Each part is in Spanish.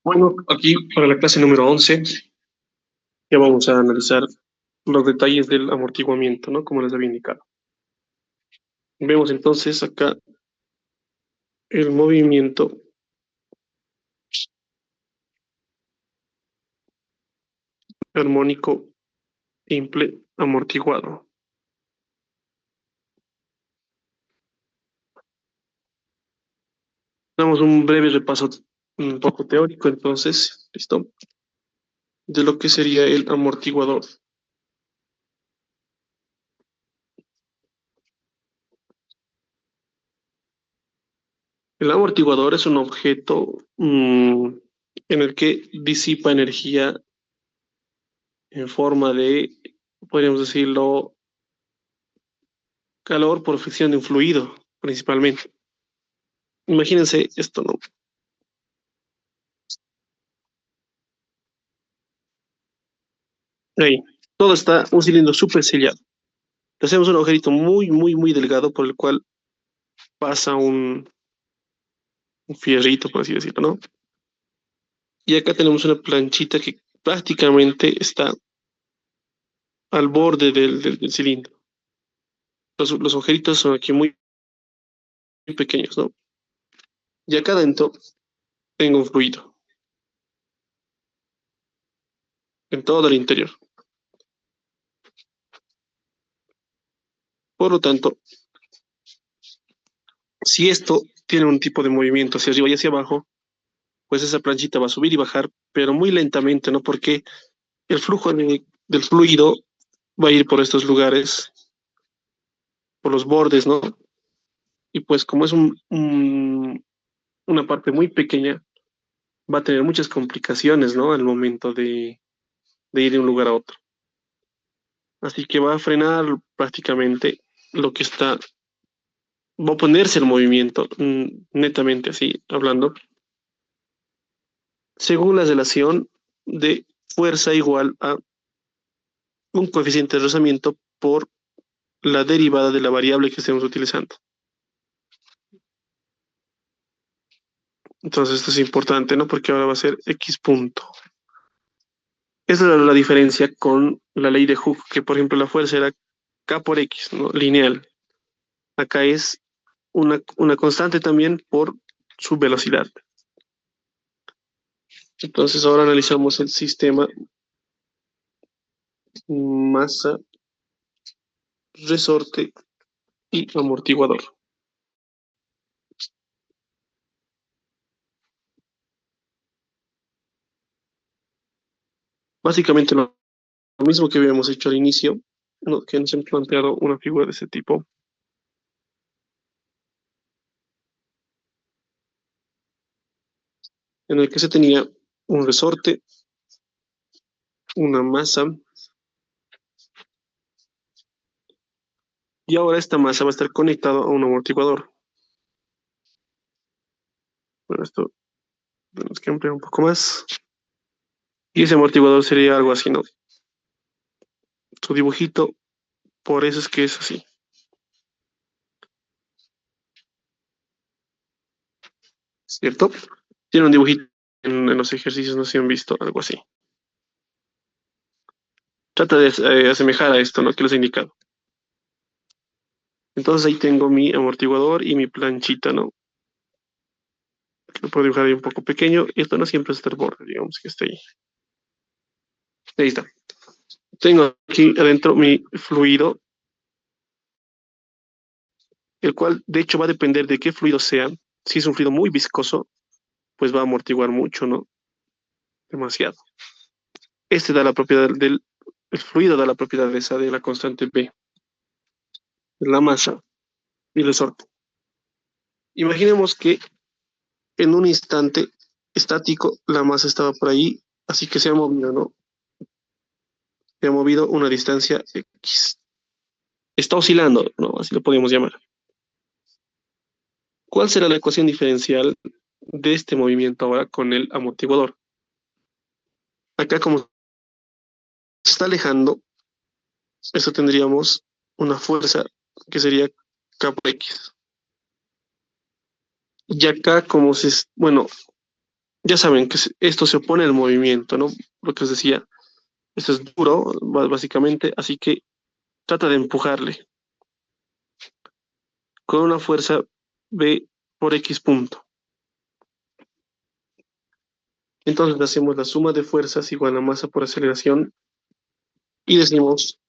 Bueno, aquí para la clase número 11 ya vamos a analizar los detalles del amortiguamiento, ¿no? Como les había indicado. Vemos entonces acá el movimiento armónico simple amortiguado. Damos un breve repaso un poco teórico, entonces, ¿listo? De lo que sería el amortiguador. El amortiguador es un objeto en el que disipa energía en forma de, podríamos decirlo, calor por fricción de un fluido, principalmente. Imagínense esto, ¿no? Ahí, todo está un cilindro súper sellado. Le hacemos un agujerito muy, muy, muy delgado por el cual pasa un fierrito, por así decirlo, ¿no? Y acá tenemos una planchita que prácticamente está al borde del cilindro. Los agujeritos son aquí muy, muy pequeños, ¿no? Y acá adentro tengo un fluido en todo el interior. Por lo tanto, si esto tiene un tipo de movimiento hacia arriba y hacia abajo, pues esa planchita va a subir y bajar, pero muy lentamente, ¿no? Porque el flujo del fluido va a ir por estos lugares, por los bordes, ¿no? Y pues como es una parte muy pequeña, va a tener muchas complicaciones, ¿no? Al momento de ir de un lugar a otro. Así que va a frenar prácticamente lo que está, va a ponerse el movimiento, netamente así, hablando, según la relación de fuerza igual a un coeficiente de rozamiento por la derivada de la variable que estemos utilizando. Entonces esto es importante, ¿no? Porque ahora va a ser x punto. Esa es la diferencia con la ley de Hooke, que por ejemplo la fuerza era k por x, ¿no? Lineal. Acá es una constante también por su velocidad. Entonces ahora analizamos el sistema masa, resorte y amortiguador. Básicamente lo mismo que habíamos hecho al inicio, ¿no? Que nos han planteado una figura de ese tipo, en el que se tenía un resorte, una masa, y ahora esta masa va a estar conectada a un amortiguador. Bueno, esto tenemos que ampliar un poco más. Y ese amortiguador sería algo así, ¿no? Su dibujito, por eso es que es así, ¿cierto? Tiene un dibujito en los ejercicios, no sé si han visto algo así. Trata de asemejar a esto, ¿no? Que les he indicado. Entonces ahí tengo mi amortiguador y mi planchita, ¿no? Que lo puedo dibujar ahí un poco pequeño. Y esto no siempre es el borde, digamos que esté ahí. Ahí está. Tengo aquí adentro mi fluido, el cual de hecho va a depender de qué fluido sea. Si es un fluido muy viscoso, pues va a amortiguar mucho, ¿no? Demasiado. Este da la propiedad el fluido da la propiedad de esa de la constante B, la masa y el resorte. Imaginemos que en un instante estático la masa estaba por ahí, así que se ha movido, ¿no? Se ha movido una distancia X. Está oscilando, ¿no? Así lo podemos llamar. ¿Cuál será la ecuación diferencial de este movimiento ahora con el amortiguador? Acá como se está alejando, esto tendríamos una fuerza que sería K por X. Y acá como se, bueno, Ya saben que esto se opone al movimiento, ¿no? Lo que os decía, esto es duro, básicamente, así que trata de empujarle con una fuerza B por X punto. Entonces hacemos la suma de fuerzas igual a masa por aceleración y decimos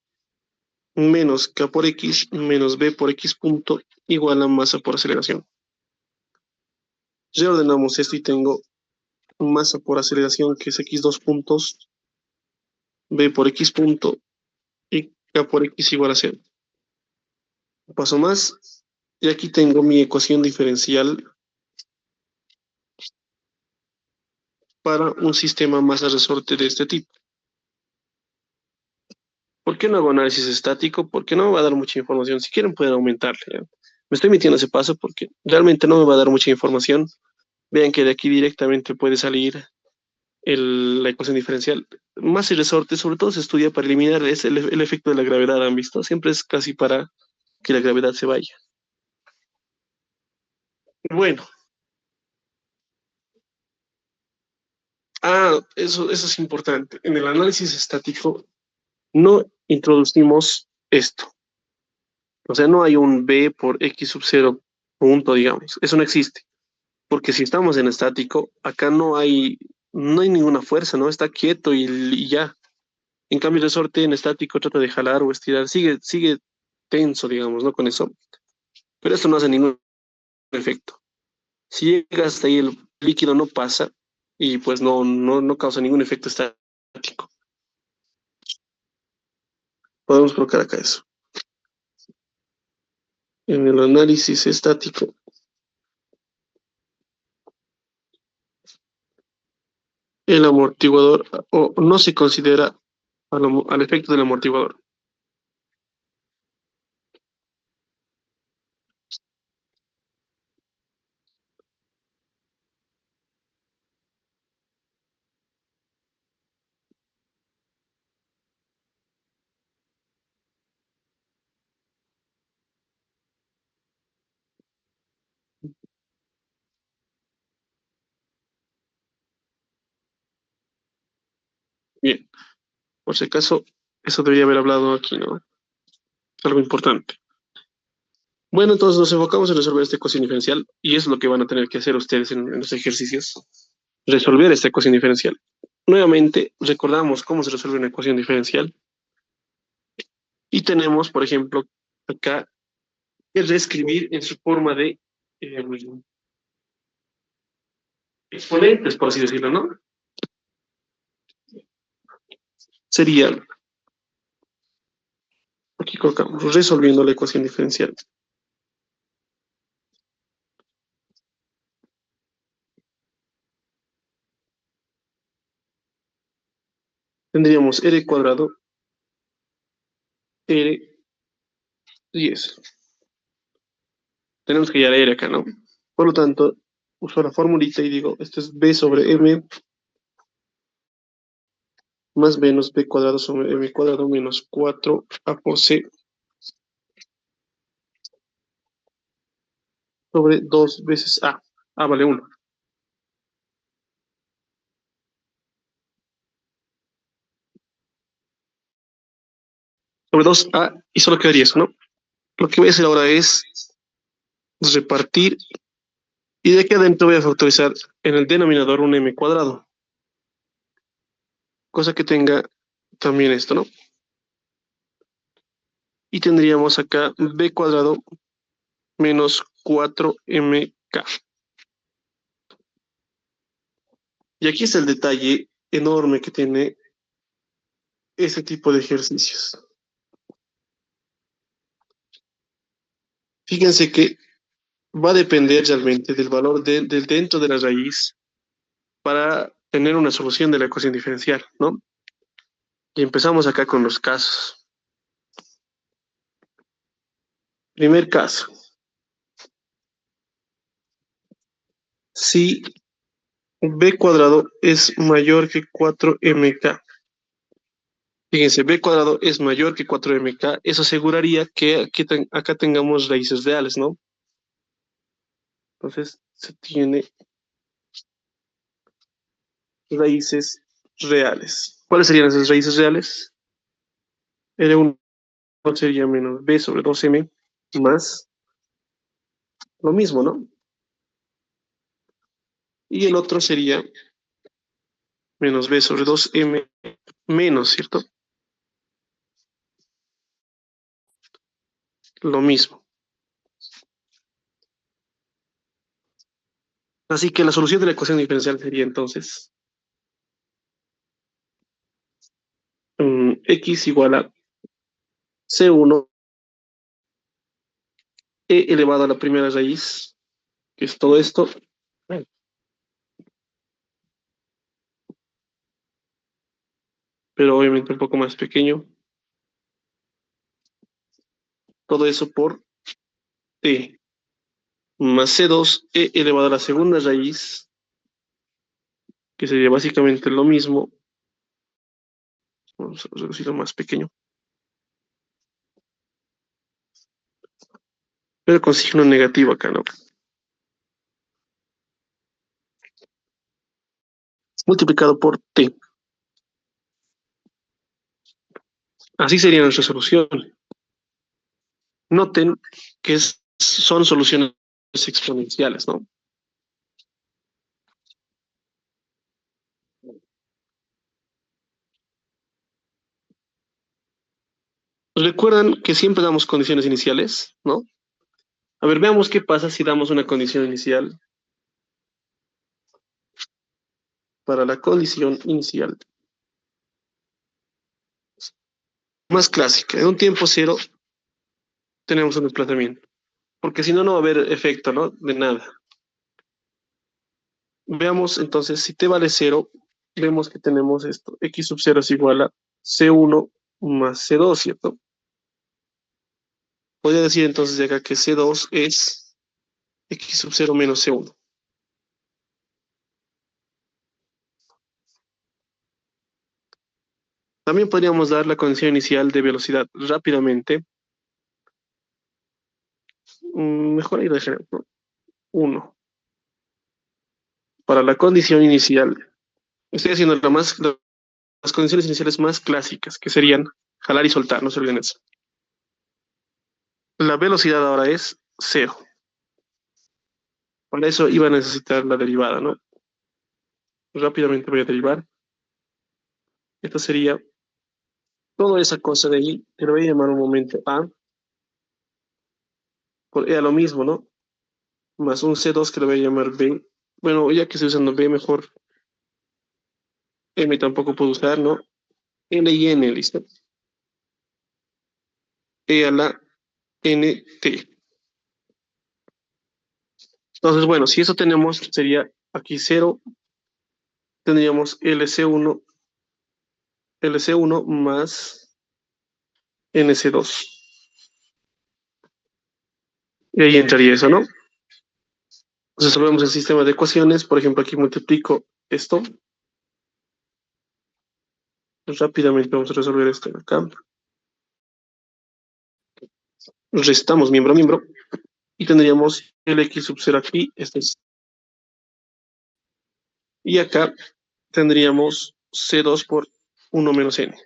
menos K por X menos B por X punto igual a masa por aceleración. Reordenamos esto y tengo masa por aceleración que es X dos puntos, B por X punto y K por X igual a cero. Un paso más y aquí tengo mi ecuación diferencial para un sistema masa-resorte de este tipo. ¿Por qué no hago análisis estático? Porque no me va a dar mucha información. Si quieren pueden aumentarle, ¿ya? Me estoy metiendo ese paso porque realmente no me va a dar mucha información. Vean que de aquí directamente puede salir la ecuación diferencial. Masa y resorte, sobre todo se estudia para eliminar el efecto de la gravedad, ¿han visto? Siempre es casi para que la gravedad se vaya. Bueno, eso es importante. En el análisis estático no introducimos esto. O sea, no hay un B por X sub 0 punto, digamos. Eso no existe. Porque si estamos en estático, acá no hay ninguna fuerza, ¿no? Está quieto y ya. En cambio, el resorte en estático trata de jalar o estirar, sigue tenso, digamos, ¿no? Con eso. Pero esto no hace ningún efecto. Si llega hasta ahí, el líquido no pasa y pues no causa ningún efecto estático. Podemos colocar acá eso. En el análisis estático, el amortiguador o no se considera al efecto del amortiguador. Bien, por si acaso, eso debería haber hablado aquí, ¿no? Algo importante. Bueno, entonces nos enfocamos en resolver esta ecuación diferencial y es lo que van a tener que hacer ustedes en los ejercicios. Resolver esta ecuación diferencial. Nuevamente, recordamos cómo se resuelve una ecuación diferencial y tenemos, por ejemplo, acá el reescribir en su forma de eh, exponentes, por así decirlo, ¿no? Sería, aquí colocamos, resolviendo la ecuación diferencial. Tendríamos r cuadrado, r10. Tenemos que hallar r acá, ¿no? Por lo tanto, uso la formulita y digo, esto es b sobre m más menos b cuadrado sobre m cuadrado menos 4a por c sobre 2 veces a. A vale 1. Sobre 2a y solo quedaría eso, ¿no? Lo que voy a hacer ahora es repartir y de aquí adentro voy a factorizar en el denominador un m cuadrado, cosa que tenga también esto, ¿no? Y tendríamos acá b cuadrado menos 4mk. Y aquí está el detalle enorme que tiene este tipo de ejercicios. Fíjense que va a depender realmente del valor del dentro de la raíz para tener una solución de la ecuación diferencial, ¿no? Y empezamos acá con los casos. Primer caso. Si b cuadrado es mayor que 4mk. Fíjense, b cuadrado es mayor que 4mk. Eso aseguraría que acá tengamos raíces reales, ¿no? Entonces se tiene raíces reales. ¿Cuáles serían esas raíces reales? R1 sería menos B sobre 2M más lo mismo, ¿no? Y el otro sería menos B sobre 2M menos, ¿cierto? Lo mismo. Así que la solución de la ecuación diferencial sería entonces x igual a C1 e elevado a la primera raíz, que es todo esto, pero obviamente un poco más pequeño. Todo eso por t más C2 e elevado a la segunda raíz, que sería básicamente lo mismo. Vamos a reducirlo más pequeño. Pero con signo negativo acá, ¿no? Multiplicado por t. Así sería nuestra solución. Noten que son soluciones exponenciales, ¿no? Recuerdan que siempre damos condiciones iniciales, ¿no? A ver, veamos qué pasa si damos una condición inicial. Para la condición inicial más clásica, en un tiempo cero tenemos un desplazamiento, porque si no, no va a haber efecto, ¿no? De nada. Veamos entonces, si t vale cero, vemos que tenemos esto, x sub 0 es igual a c1 más c2, ¿cierto? Podría decir entonces de acá que c2 es x sub 0 menos c1. También podríamos dar la condición inicial de velocidad rápidamente. Mejor ahí lo dejaré, ¿no? 1. Para la condición inicial, estoy haciendo las condiciones iniciales más clásicas, que serían jalar y soltar, no se olviden eso. La velocidad ahora es cero. Para eso iba a necesitar la derivada, ¿no? Rápidamente voy a derivar. Esta sería toda esa cosa de ahí, que lo voy a llamar un momento A, por E a lo mismo, ¿no? Más un C2 que lo voy a llamar B. Bueno, ya que estoy usando B, mejor M tampoco puedo usar, ¿no? L y N, ¿listo? E a la NT. Entonces, bueno, si eso tenemos, sería aquí cero, tendríamos LC1 más NC2. Y ahí entraría eso, ¿no? Resolvemos el sistema de ecuaciones. Por ejemplo, aquí multiplico esto. Rápidamente vamos a resolver esto de acá. Restamos miembro a miembro. Y tendríamos el x sub 0 aquí. Este es. Y acá tendríamos C2 por 1 menos n.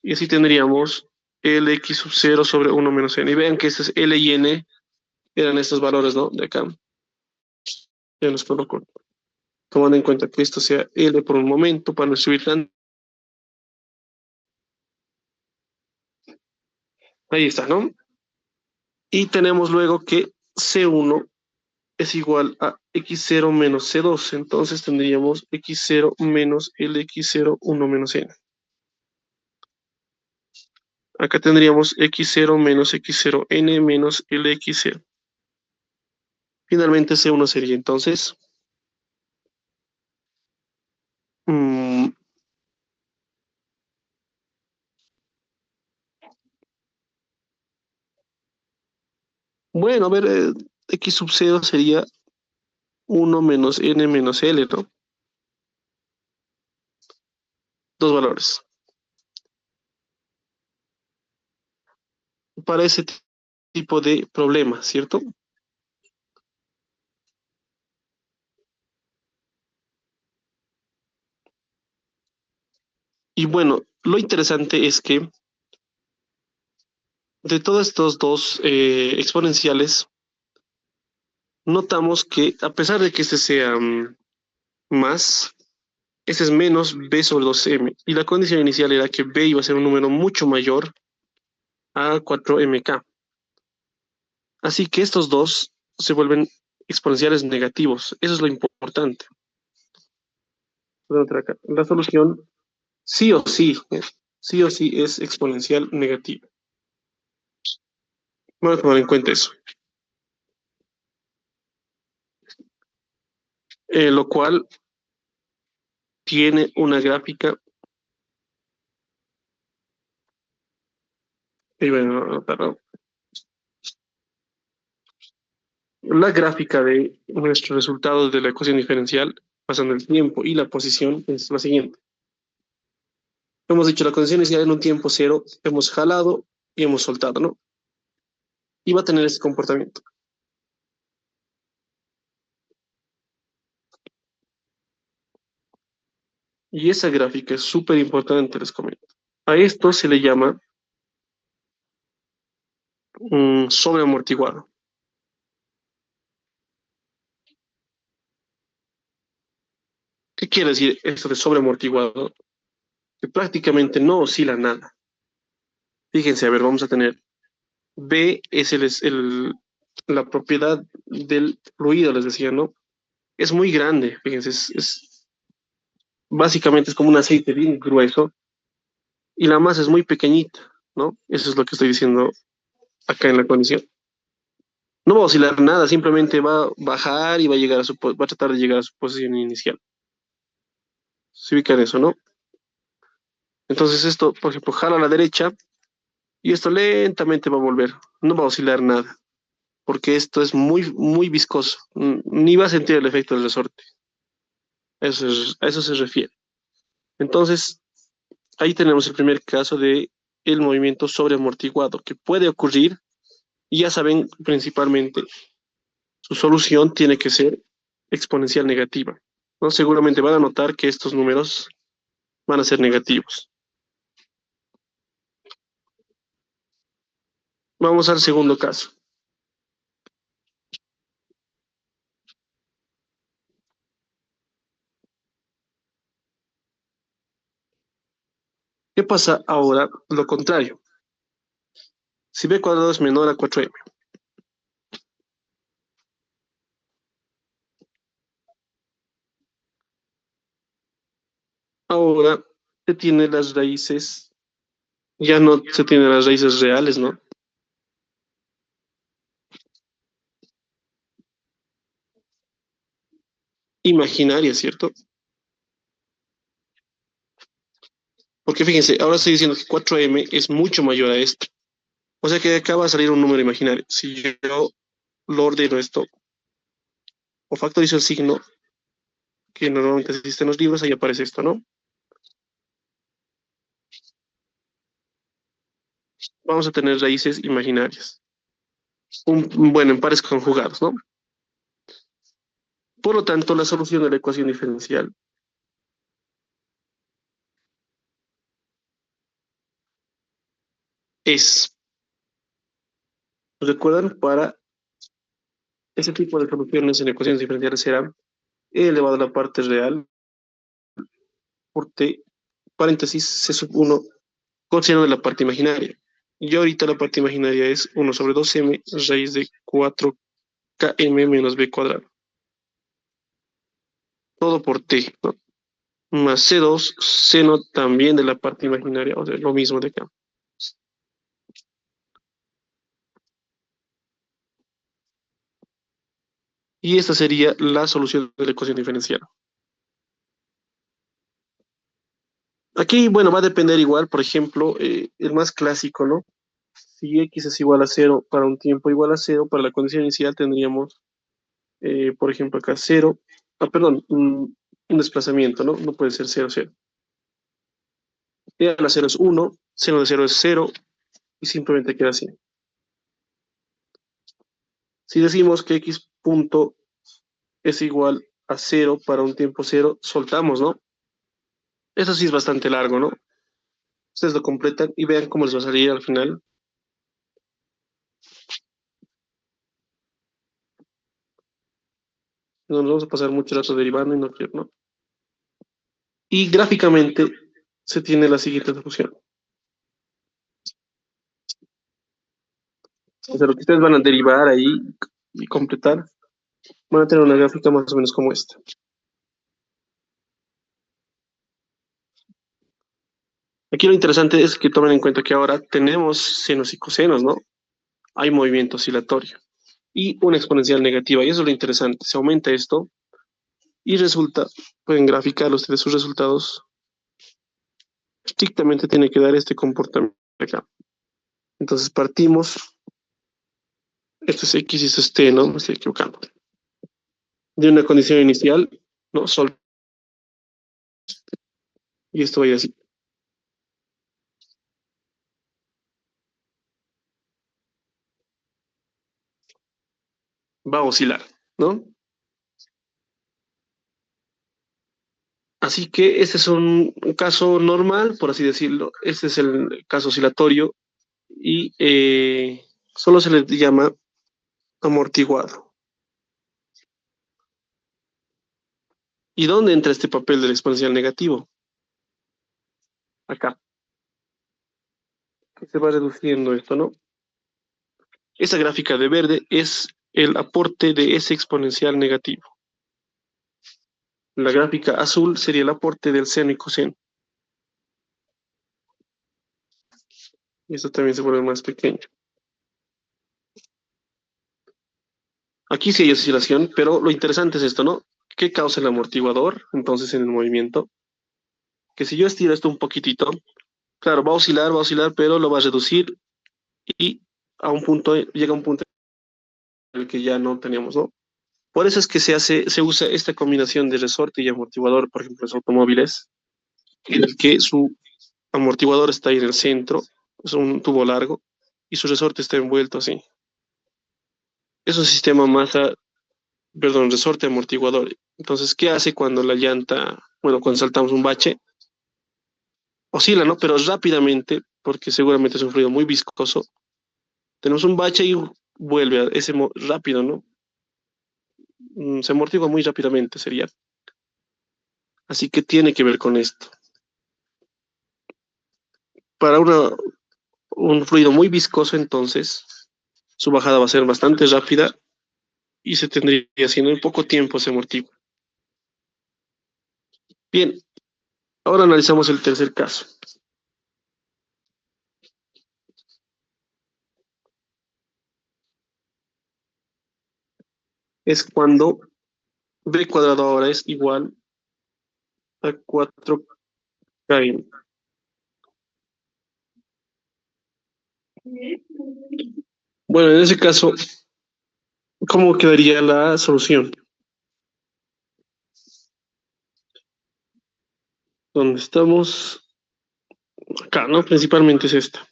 Y así tendríamos el x sub 0 sobre 1 menos n. Y vean que este es L y N eran estos valores, ¿no? De acá. Ya los coloco. Tomando en cuenta que esto sea L por un momento para no subir tanto. Ahí está, ¿no? Y tenemos luego que C1 es igual a x0 menos c2. Entonces tendríamos x0 menos el x0, 1 menos n. Acá tendríamos x0 menos x0, n menos el x0. Finalmente C1 sería entonces, mm, bueno, a ver, x sub 0 sería 1 menos n menos l, ¿no? Dos valores. Para ese tipo de problema, ¿cierto? Y bueno, lo interesante es que de todos estos dos exponenciales, notamos que a pesar de que este sea más, este es menos b sobre 2m. Y la condición inicial era que b iba a ser un número mucho mayor a 4mk. Así que estos dos se vuelven exponenciales negativos. Eso es lo importante. La solución sí o sí es exponencial negativa. Vamos a tomar en cuenta eso. Lo cual tiene una gráfica, y bueno, perdón, la gráfica de nuestros resultados de la ecuación diferencial, pasando el tiempo y la posición, es la siguiente. Hemos dicho la condición inicial en un tiempo cero, hemos jalado y hemos soltado, ¿no? Y va a tener este comportamiento. Y esa gráfica es súper importante, les comento. A esto se le llama sobreamortiguado. ¿Qué quiere decir esto de sobreamortiguado? Que prácticamente no oscila nada. Fíjense, a ver, vamos a tener B es la propiedad del fluido, les decía, ¿no? Es muy grande, fíjense, básicamente es como un aceite bien grueso y la masa es muy pequeñita, ¿no? Eso es lo que estoy diciendo acá en la condición. No va a oscilar nada, simplemente va a bajar y va a llegar va a tratar de llegar a su posición inicial. Se ubica en eso, ¿no? Entonces esto, por ejemplo, jala a la derecha y esto lentamente va a volver. No va a oscilar nada, porque esto es muy, muy viscoso. Ni va a sentir el efecto del resorte. A eso se refiere. Entonces, ahí tenemos el primer caso de el movimiento sobreamortiguado que puede ocurrir y ya saben, principalmente, su solución tiene que ser exponencial negativa, ¿no? Seguramente van a notar que estos números van a ser negativos. Vamos al segundo caso. ¿Qué pasa ahora? Lo contrario. Si b cuadrado es menor a 4m, ahora se tiene las raíces, ya no se tienen las raíces reales, ¿no? Imaginarias, ¿cierto? Porque fíjense, ahora estoy diciendo que 4m es mucho mayor a esto. O sea que acá va a salir un número imaginario. Si yo lo ordeno esto, o factorizo el signo que normalmente existe en los libros, ahí aparece esto, ¿no? Vamos a tener raíces imaginarias. Bueno, en pares conjugados, ¿no? Por lo tanto, la solución de la ecuación diferencial es, ¿recuerdan? Para ese tipo de soluciones en ecuaciones diferenciales será e elevado a la parte real por t, paréntesis, c sub 1, coseno de la parte imaginaria. Y ahorita la parte imaginaria es 1 sobre 2m raíz de 4km menos b cuadrado. Todo por t, ¿no? Más C2, seno también de la parte imaginaria, o sea, lo mismo de acá. Y esta sería la solución de la ecuación diferencial. Aquí, bueno, va a depender igual, por ejemplo, el más clásico, ¿no? Si x es igual a cero para un tiempo igual a cero, para la condición inicial tendríamos, por ejemplo, acá cero, perdón, un desplazamiento, ¿no? No puede ser cero, cero. Y a la cero es uno, seno de cero es cero, y simplemente queda así. Si decimos que x punto es igual a cero para un tiempo cero, soltamos, ¿no? Eso sí es bastante largo, ¿no? Ustedes lo completan y vean cómo les va a salir al final. No nos vamos a pasar mucho rato derivando y no quiero, ¿no? Y gráficamente se tiene la siguiente solución. O sea, lo que ustedes van a derivar ahí y completar, van a tener una gráfica más o menos como esta. Aquí lo interesante es que tomen en cuenta que ahora tenemos senos y cosenos, ¿no? Hay movimiento oscilatorio y una exponencial negativa. Y eso es lo interesante. Se aumenta esto y resulta, pueden graficar ustedes sus resultados. Estrictamente tiene que dar este comportamiento acá. Entonces partimos, esto es X y esto es T, ¿no? Me estoy equivocando. De una condición inicial, ¿no? Sol. Y esto va a ir así. Va a oscilar, ¿no? Así que este es un caso normal, por así decirlo. Este es el caso oscilatorio y solo se le llama amortiguado. ¿Y dónde entra este papel del exponencial negativo? Acá, que se va reduciendo esto, ¿no? Esa gráfica de verde es el aporte de ese exponencial negativo. La gráfica azul sería el aporte del seno y coseno. Y esto también se vuelve más pequeño. Aquí sí hay oscilación, pero lo interesante es esto, ¿no? ¿Qué causa el amortiguador? Entonces, en el movimiento, que si yo estiro esto un poquitito, claro, va a oscilar, pero lo va a reducir y a un punto, llega a un punto en el que ya no teníamos, ¿no? Por eso es que se usa esta combinación de resorte y amortiguador, por ejemplo, en los automóviles, en el que su amortiguador está ahí en el centro, es un tubo largo, y su resorte está envuelto así. Es un sistema masa, perdón, resorte amortiguador. Entonces, ¿qué hace cuando la llanta, bueno, cuando saltamos un bache? Oscila, ¿no? Pero rápidamente, porque seguramente es un fluido muy viscoso. Tenemos un bache y vuelve a ese rápido, ¿no? Se amortigua muy rápidamente, sería. Así que tiene que ver con esto. Para un fluido muy viscoso, entonces, su bajada va a ser bastante rápida y se tendría, si en poco tiempo se amortigua. Bien, ahora analizamos el tercer caso. Es cuando b cuadrado ahora es igual a 4k. Bueno, en ese caso, ¿cómo quedaría la solución? Donde estamos acá, ¿no? Principalmente es esta.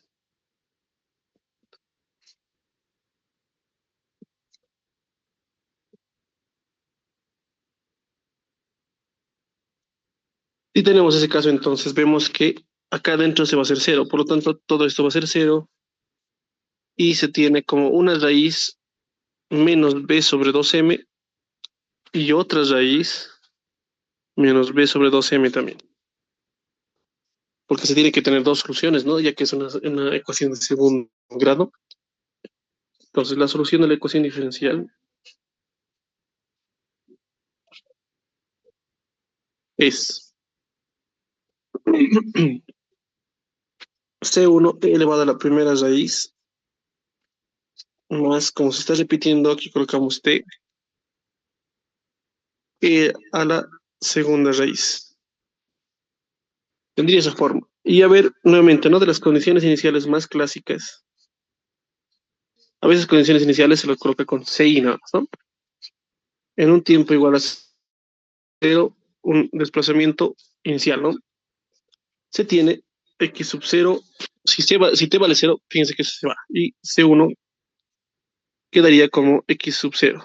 Si tenemos ese caso, entonces vemos que acá adentro se va a hacer cero, por lo tanto todo esto va a ser cero y se tiene como una raíz menos b sobre 2m y otra raíz menos b sobre 2m también, porque se tiene que tener dos soluciones, ¿no? Ya que es una ecuación de segundo grado. Entonces la solución de la ecuación diferencial es C1 elevado a la primera raíz más, como se está repitiendo, aquí colocamos T a la segunda raíz. Tendría esa forma. Y a ver, nuevamente, ¿no? De las condiciones iniciales más clásicas. A veces condiciones iniciales se las coloca con C y nada más, ¿no? En un tiempo igual a cero, un desplazamiento inicial, ¿no? Se tiene X sub cero. Si T vale cero, fíjense que se va. Y C1 quedaría como X sub cero.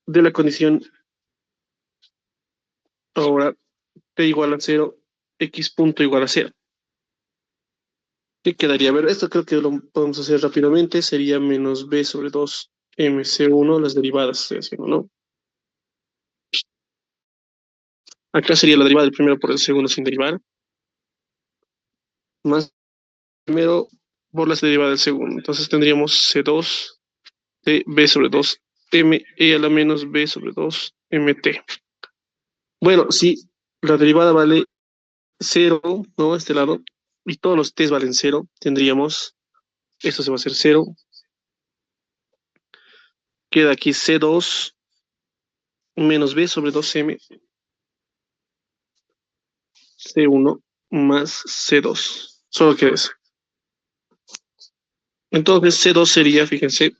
De la condición ahora T igual a cero, X punto igual a cero. ¿Qué quedaría? A ver, esto creo que lo podemos hacer rápidamente. Sería menos b sobre 2 mc1, las derivadas, estoy haciendo, ¿no? Acá sería la derivada del primero por el segundo sin derivar, más primero por la derivada del segundo. Entonces tendríamos C2 de b sobre 2 m e a la menos b sobre 2 mt. Bueno, si la derivada vale cero, ¿no? Este lado, y todos los t's valen cero, tendríamos, esto se va a hacer cero, queda aquí C2 menos b sobre 2m, C1 más C2. Solo queda eso. Entonces C2 sería, fíjense,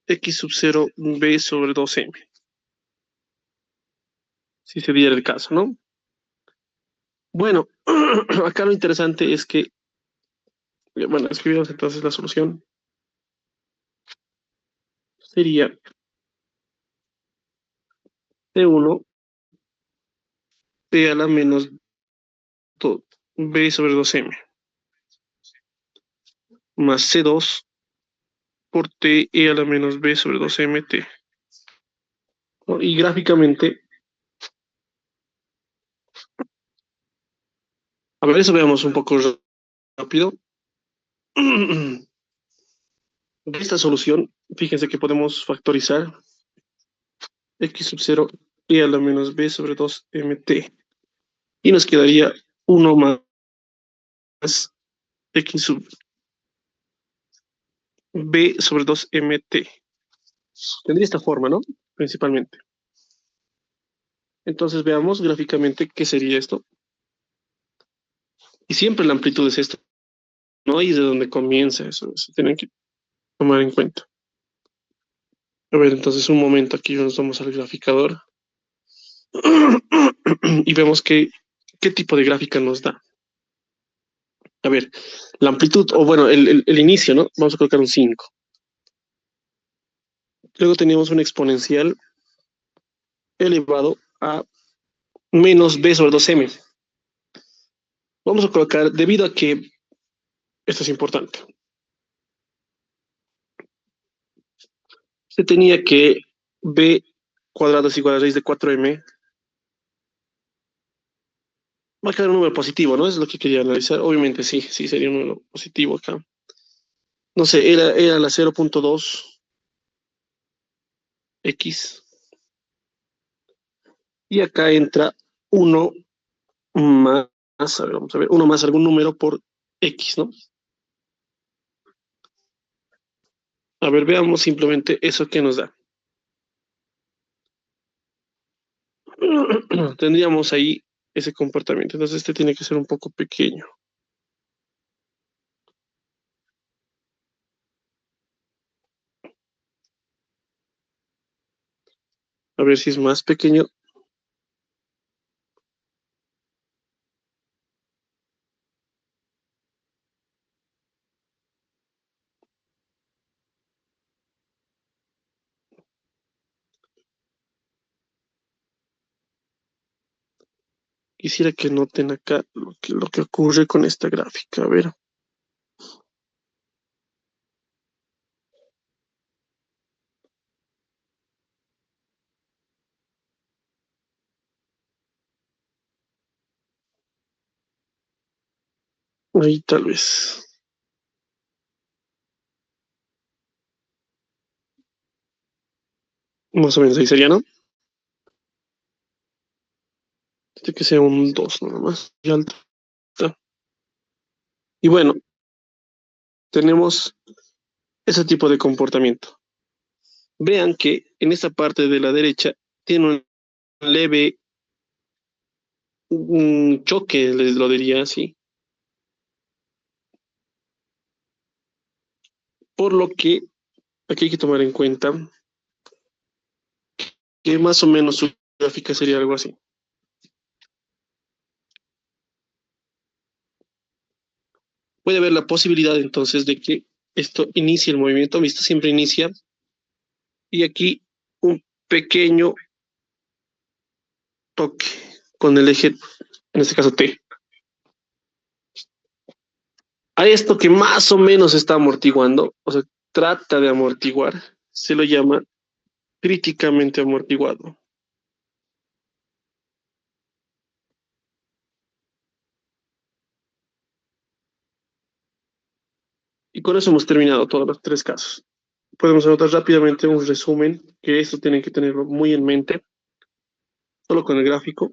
x sub 0 b sobre 2m, si se diera el caso, ¿no? Bueno, acá lo interesante es que, bueno, escribimos entonces la solución. Sería C1 b a la menos b sobre 2m más C2 por t e a la menos b sobre 2mt. ¿No? Y gráficamente, a ver, eso veamos un poco rápido. De esta solución, fíjense que podemos factorizar x sub 0 e a la menos b sobre 2mt. Y nos quedaría 1 más x sub b sobre 2mt. Tendría esta forma, ¿no? Principalmente. Entonces veamos gráficamente qué sería esto. Y siempre la amplitud es esto, ¿no? Y es de donde comienza eso tienen que tomar en cuenta. A ver, entonces un momento, aquí nos vamos al graficador y vemos qué tipo de gráfica nos da. A ver, la amplitud, o bueno, el inicio, ¿no? Vamos a colocar un 5. Luego teníamos un exponencial elevado a menos b sobre 2m. Vamos a colocar, debido a que esto es importante, se tenía que b cuadrado es igual a raíz de 4m, va a quedar un número positivo, ¿no? Es lo que quería analizar. Obviamente sí, sí sería un número positivo acá. No sé, era la 0.2x. Y acá entra 1 más, a ver, vamos a ver, 1 más algún número por x, ¿no? A ver, veamos simplemente eso que nos da. Tendríamos ahí ese comportamiento. Entonces este tiene que ser un poco pequeño. A ver si es más pequeño. Quisiera que noten acá lo que ocurre con esta gráfica. A ver, ahí tal vez. Más o menos ahí sería, ¿no? Tiene que sea un 2 nada más. Y alta. Y bueno, tenemos ese tipo de comportamiento. Vean que en esta parte de la derecha tiene un leve choque, les lo diría así. Por lo que aquí hay que tomar en cuenta que más o menos su gráfica sería algo así. Puede haber la posibilidad entonces de que esto inicie el movimiento, visto siempre inicia, y aquí un pequeño toque con el eje, en este caso T. A esto que más o menos está amortiguando, o sea, trata de amortiguar, se lo llama críticamente amortiguado. Y con eso hemos terminado todos los tres casos. Podemos anotar rápidamente un resumen, que esto tienen que tenerlo muy en mente, solo con el gráfico.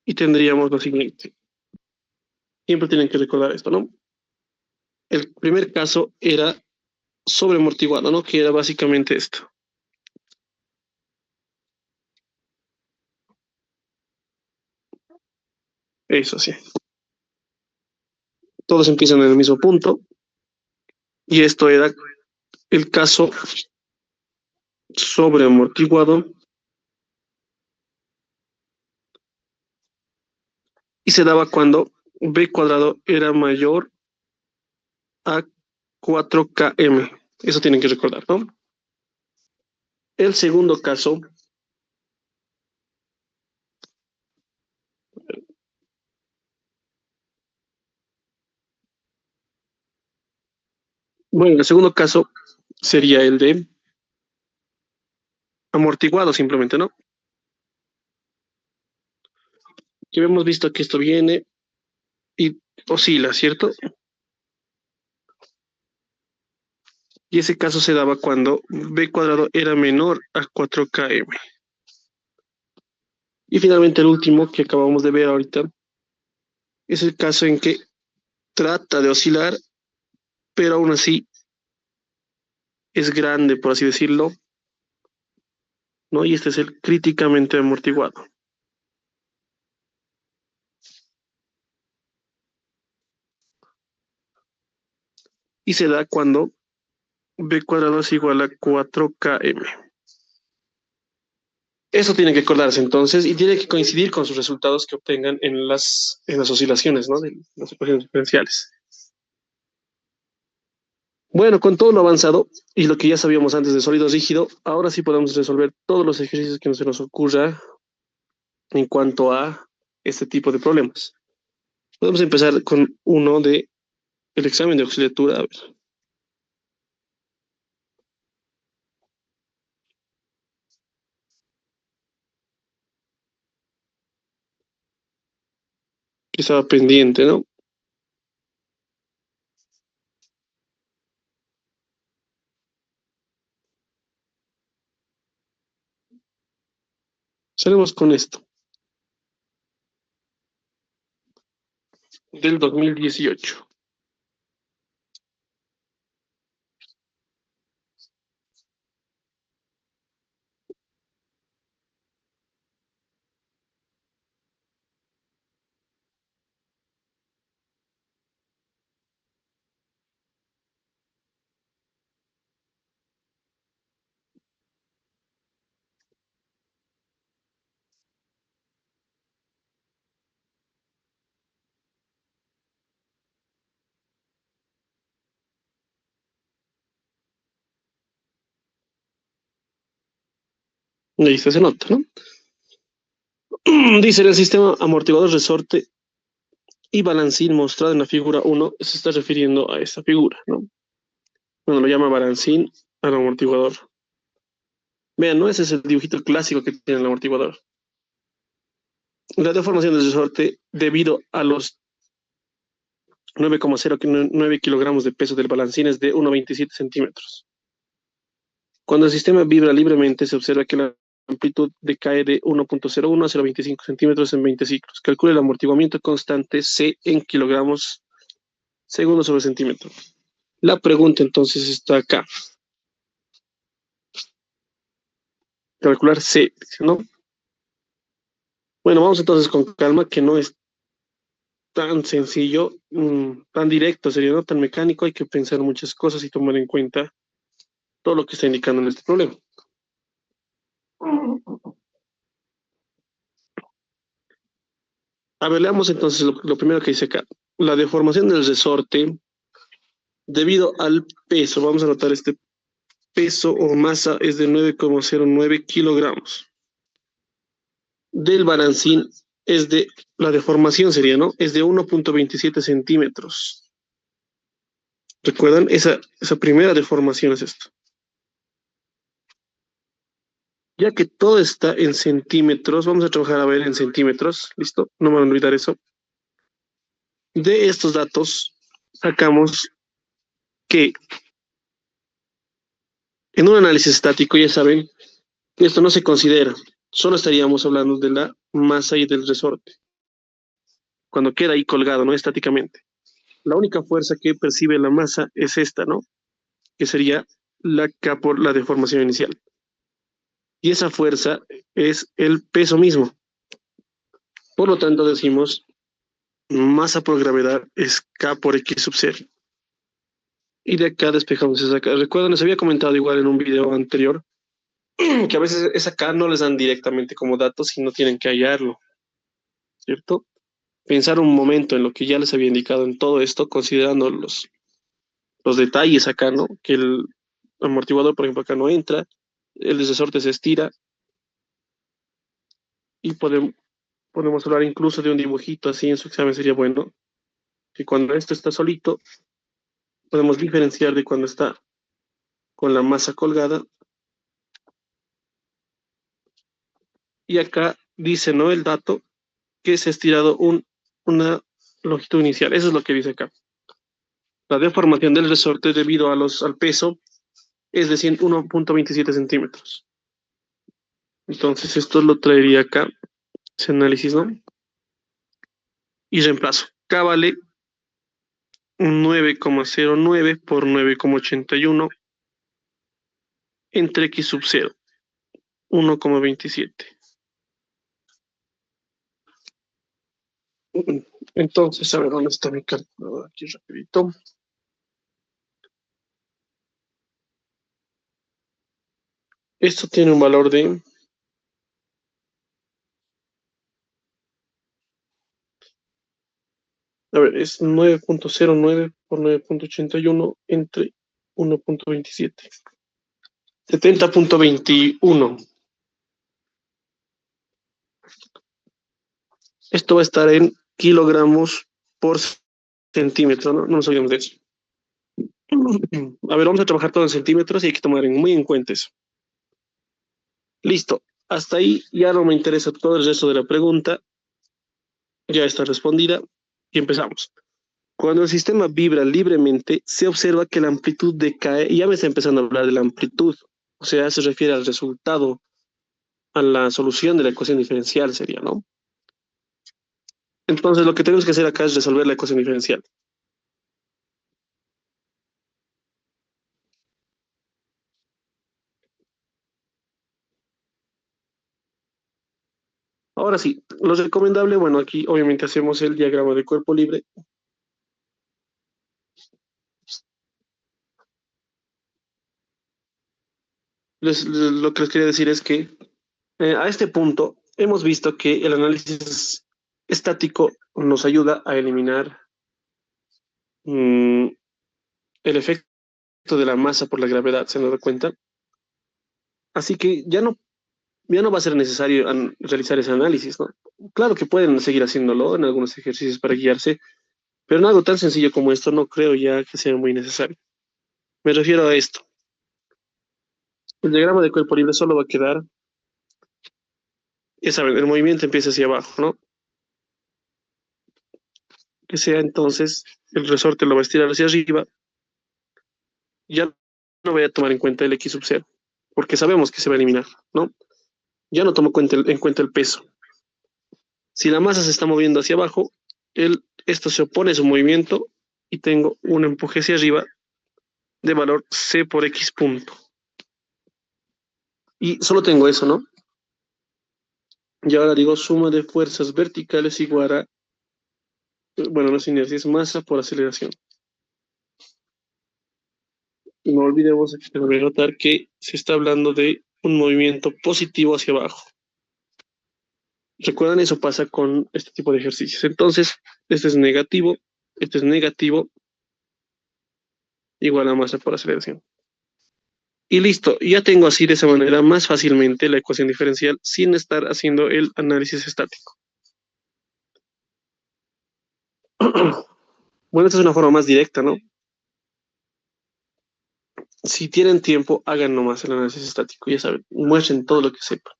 Y tendríamos lo siguiente. Siempre tienen que recordar esto, ¿no? El primer caso era sobreamortiguado, ¿no? Que era básicamente esto. Eso sí. Todos empiezan en el mismo punto. Y esto era el caso sobreamortiguado. Y se daba cuando b cuadrado era mayor a 4km. Eso tienen que recordar, ¿no? El segundo caso, bueno, el segundo caso sería el de amortiguado simplemente, ¿no? Que hemos visto que esto viene y oscila, ¿cierto? Y ese caso se daba cuando b cuadrado era menor a 4km. Y finalmente el último que acabamos de ver ahorita es el caso en que trata de oscilar, pero aún así es grande, por así decirlo, ¿no? Y este es el críticamente amortiguado. Y se da cuando b cuadrado es igual a 4km. Eso tiene que acordarse entonces y tiene que coincidir con sus resultados que obtengan en las oscilaciones, ¿no? De las ecuaciones diferenciales. Bueno, con todo lo avanzado y lo que ya sabíamos antes de sólido rígido, ahora sí podemos resolver todos los ejercicios que se nos ocurra en cuanto a este tipo de problemas. Podemos empezar con uno de el examen de auxiliatura. A ver, que estaba pendiente, ¿no? Salimos con esto, del 2018. Ahí está, se nota, ¿no? Dice, el sistema amortiguador resorte y balancín mostrado en la figura 1 se está refiriendo a esta figura, ¿no? Bueno, lo llama balancín al amortiguador. Vean, ¿no? Ese es el dibujito clásico que tiene el amortiguador. La deformación del resorte debido a los 9,09 kilogramos de peso del balancín es de 1,27 centímetros. Cuando el sistema vibra libremente, se observa que la amplitud decae de 1,01 a 0,25 centímetros en 20 ciclos. Calcule el amortiguamiento constante C en kilogramos segundo sobre centímetro. La pregunta entonces está acá. Calcular C, ¿no? Bueno, vamos entonces con calma, que no es tan sencillo, tan directo, sería no tan mecánico. Hay que pensar muchas cosas y tomar en cuenta todo lo que está indicando en este problema. A ver, leamos entonces lo primero que dice acá. La deformación del resorte debido al peso, vamos a anotar este peso o masa es de 9,09 kilogramos. Del balancín es de, la deformación sería, ¿no? Es de 1,27 centímetros. ¿Recuerdan? Esa primera deformación es esto. Ya que todo está en centímetros, vamos a trabajar a ver en centímetros, ¿listo? No me van a olvidar eso. De estos datos sacamos que en un análisis estático, ya saben, que esto no se considera, solo estaríamos hablando de la masa y del resorte, cuando queda ahí colgado, ¿no? Estáticamente. La única fuerza que percibe la masa es esta, ¿no? Que sería la K por la deformación inicial. Y esa fuerza es el peso mismo. Por lo tanto, decimos masa por gravedad es K por X sub 0. Y de acá despejamos esa K. Recuerden, les había comentado igual en un video anterior que a veces esa K no les dan directamente como datos, sino tienen que hallarlo, ¿cierto? Pensar un momento en lo que ya les había indicado en todo esto, considerando los detalles acá, ¿no? Que el amortiguador, por ejemplo, acá no entra, el resorte se estira y podemos hablar incluso de un dibujito así en su examen sería bueno, que cuando esto está solito, podemos diferenciar de cuando está con la masa colgada. Y acá dice, ¿no? El dato que se ha estirado una longitud inicial. Eso es lo que dice acá. La deformación del resorte debido al peso es de 1,27 centímetros. Entonces esto lo traería acá, ese análisis, ¿no? Y reemplazo. K vale 9,09 por 9,81 entre X sub 0, 1,27. Entonces, a ver, ¿dónde está mi calculadora? Aquí rapidito. Esto tiene un valor de... A ver, es 9,09 por 9,81 entre 1,27. 70,21. Esto va a estar en kilogramos por centímetro, ¿no? No nos olvidemos de eso. A ver, vamos a trabajar todo en centímetros y hay que tomar muy en cuenta eso. Listo. Hasta ahí ya no me interesa todo el resto de la pregunta. Ya está respondida y empezamos. Cuando el sistema vibra libremente, se observa que la amplitud decae, y ya me está empezando a hablar de la amplitud, o sea, se refiere al resultado, a la solución de la ecuación diferencial sería, ¿no? Entonces lo que tenemos que hacer acá es resolver la ecuación diferencial. Ahora sí, lo recomendable, bueno, aquí obviamente hacemos el diagrama de cuerpo libre. Lo que les quería decir es que a este punto hemos visto que el análisis estático nos ayuda a eliminar el efecto de la masa por la gravedad, ¿se han dado cuenta? Así que ya no va a ser necesario realizar ese análisis, ¿no? Claro que pueden seguir haciéndolo en algunos ejercicios para guiarse, pero en algo tan sencillo como esto no creo ya que sea muy necesario. Me refiero a esto. El diagrama de cuerpo libre solo va a quedar, ya saben, el movimiento empieza hacia abajo, ¿no? Que sea entonces, el resorte lo va a estirar hacia arriba, ya no voy a tomar en cuenta el X sub 0, porque sabemos que se va a eliminar, ¿no? Ya no tomo en cuenta el peso. Si la masa se está moviendo hacia abajo, esto se opone a su movimiento y tengo un empuje hacia arriba de valor C por X punto. Y solo tengo eso, ¿no? Y ahora digo suma de fuerzas verticales igual a, bueno, no es inercia, es masa por aceleración. Y no olvidemos aquí que voy a notar que se está hablando de un movimiento positivo hacia abajo. Recuerdan, eso pasa con este tipo de ejercicios. Entonces, este es negativo, igual a masa por aceleración. Y listo, ya tengo así de esa manera más fácilmente la ecuación diferencial sin estar haciendo el análisis estático. Bueno, esta es una forma más directa, ¿no? Si tienen tiempo, hagan nomás el análisis estático, ya saben, muestren todo lo que sepan.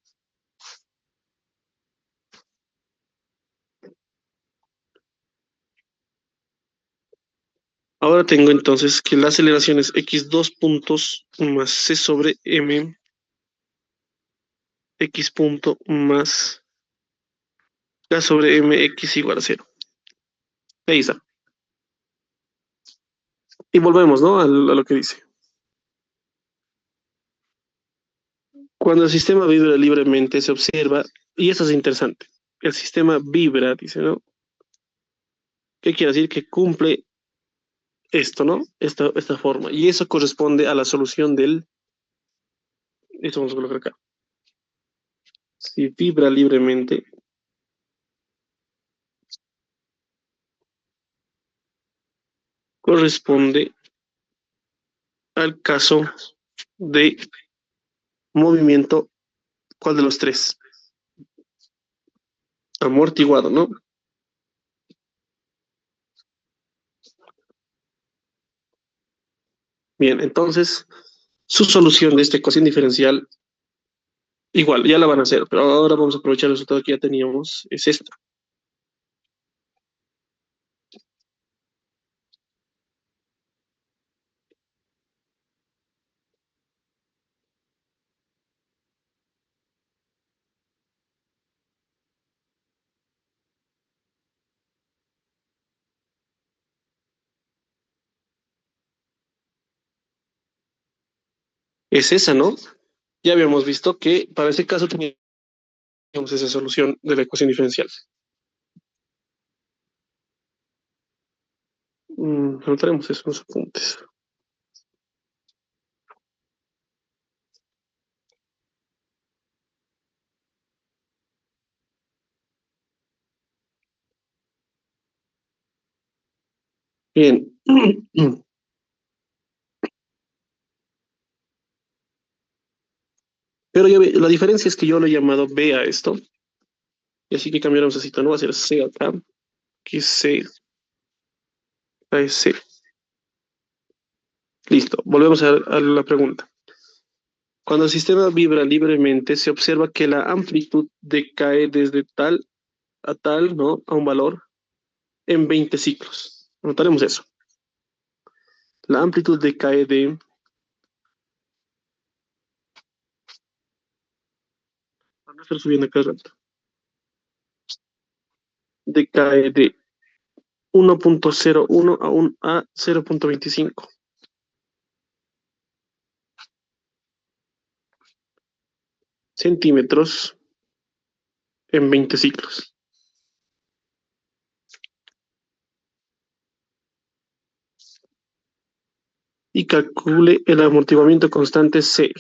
Ahora tengo entonces que la aceleración es x dos puntos más c sobre m, x punto más k sobre m, x igual a cero. Ahí está. Y volvemos, ¿no? A lo que dice. Cuando el sistema vibra libremente se observa, y esto es interesante, el sistema vibra, dice, ¿no? ¿Qué quiere decir? Que cumple esto, ¿no? Esta forma. Y eso corresponde a la solución del, esto vamos a colocar acá. Si vibra libremente, corresponde al caso de movimiento, ¿cuál de los tres? Amortiguado, ¿no? Bien, entonces, su solución de esta ecuación diferencial, igual, ya la van a hacer, pero ahora vamos a aprovechar el resultado que ya teníamos, es esta. Es esa, ¿no? Ya habíamos visto que para ese caso teníamos esa solución de la ecuación diferencial. Anotaremos eso en los apuntes. Bien. Pero la diferencia es que yo lo he llamado B a esto, y así que cambiaremos así, no va a ser C acá, que C a C. Listo, volvemos a la pregunta. Cuando el sistema vibra libremente, se observa que la amplitud decae desde tal a tal, ¿no? A un valor en 20 ciclos. Notaremos eso. La amplitud decae de, para no estar subiendo cada rato, decae de 1,01 a 0,25 centímetros en 20 ciclos. Y calcule el amortiguamiento constante C.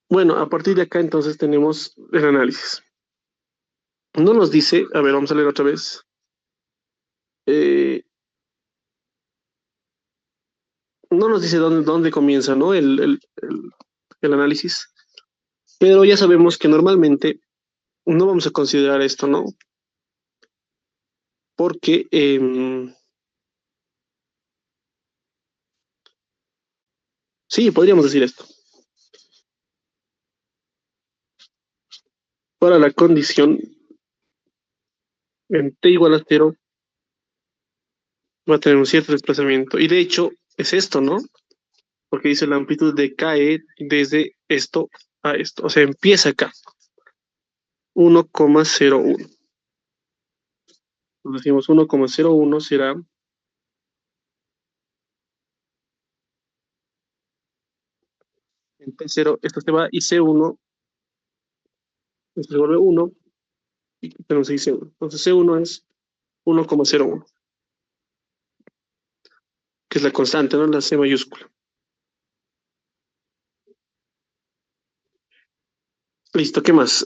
Bueno, a partir de acá entonces tenemos el análisis. No nos dice, a ver, vamos a leer otra vez. Eh, no nos dice dónde comienza, ¿no? El análisis, pero ya sabemos que normalmente no vamos a considerar esto, ¿no? Porque, sí, podríamos decir esto. Para la condición en t igual a cero, va a tener un cierto desplazamiento. Y de hecho, es esto, ¿no? Porque dice la amplitud decae desde esto a esto. O sea, empieza acá, 1,01. Entonces decimos 1,01 será en P0, esto se va, y C1, esto se vuelve 1, y tenemos ahí C1. Entonces C1 es 1,01, que es la constante, ¿no? La C mayúscula. Listo, ¿qué más?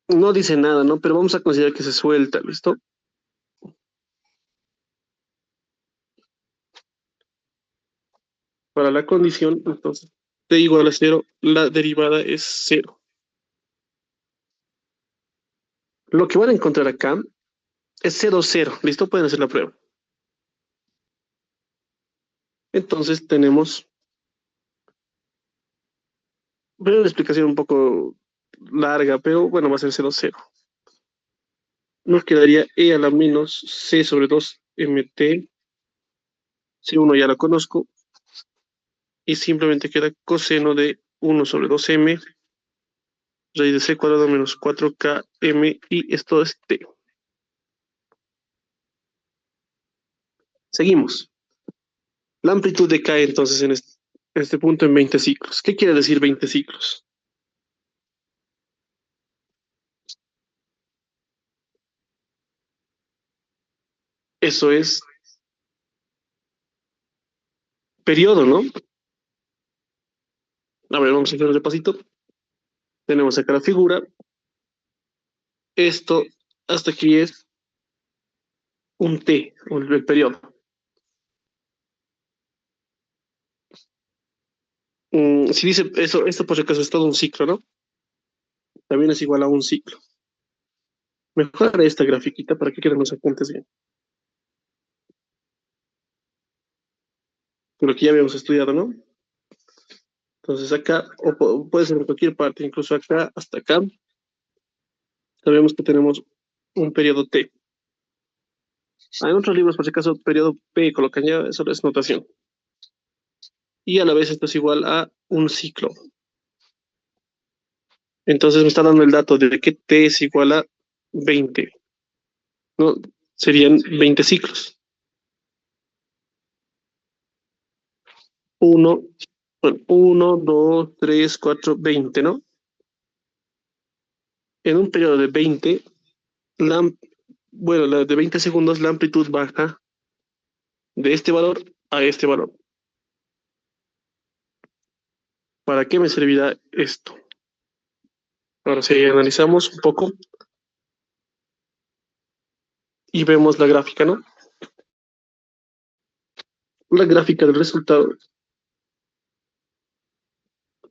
No dice nada, ¿no? Pero vamos a considerar que se suelta, ¿listo? para la condición, entonces t igual a 0, la derivada es 0. Lo que van a encontrar acá es 0, 0. ¿Listo? Pueden hacer la prueba. Entonces tenemos, una explicación un poco larga, pero bueno, va a ser 0, 0. Nos quedaría e a la menos c sobre 2 mt, c1 ya la conozco, y simplemente queda coseno de 1 sobre 2m, raíz de c cuadrado menos 4km, y esto es t. Seguimos. La amplitud decae entonces en este punto en 20 ciclos. ¿Qué quiere decir 20 ciclos? Eso es periodo, ¿no? A ver, vamos a hacer un repasito. Tenemos acá la figura. Esto hasta aquí es un T, o el periodo. Si dice eso, esto por si acaso es todo un ciclo, ¿no? También es igual a un ciclo. Mejor esta grafiquita para que queden los apuntes bien. Lo que ya habíamos estudiado, ¿no? Entonces acá, o puede ser en cualquier parte, incluso acá hasta acá, sabemos que tenemos un periodo T. En otros libros, por si acaso, periodo P colocan ya, eso es notación. Y a la vez esto es igual a un ciclo. Entonces me está dando el dato de que T es igual a 20, ¿no? Serían 20 ciclos. Uno, bueno, 1, 2, 3, 4, 20, ¿no? En un periodo de 20, la, bueno, la de 20 segundos, la amplitud baja de este valor a este valor. ¿Para qué me servirá esto? Ahora, si analizamos un poco y vemos la gráfica, ¿no? La gráfica del resultado,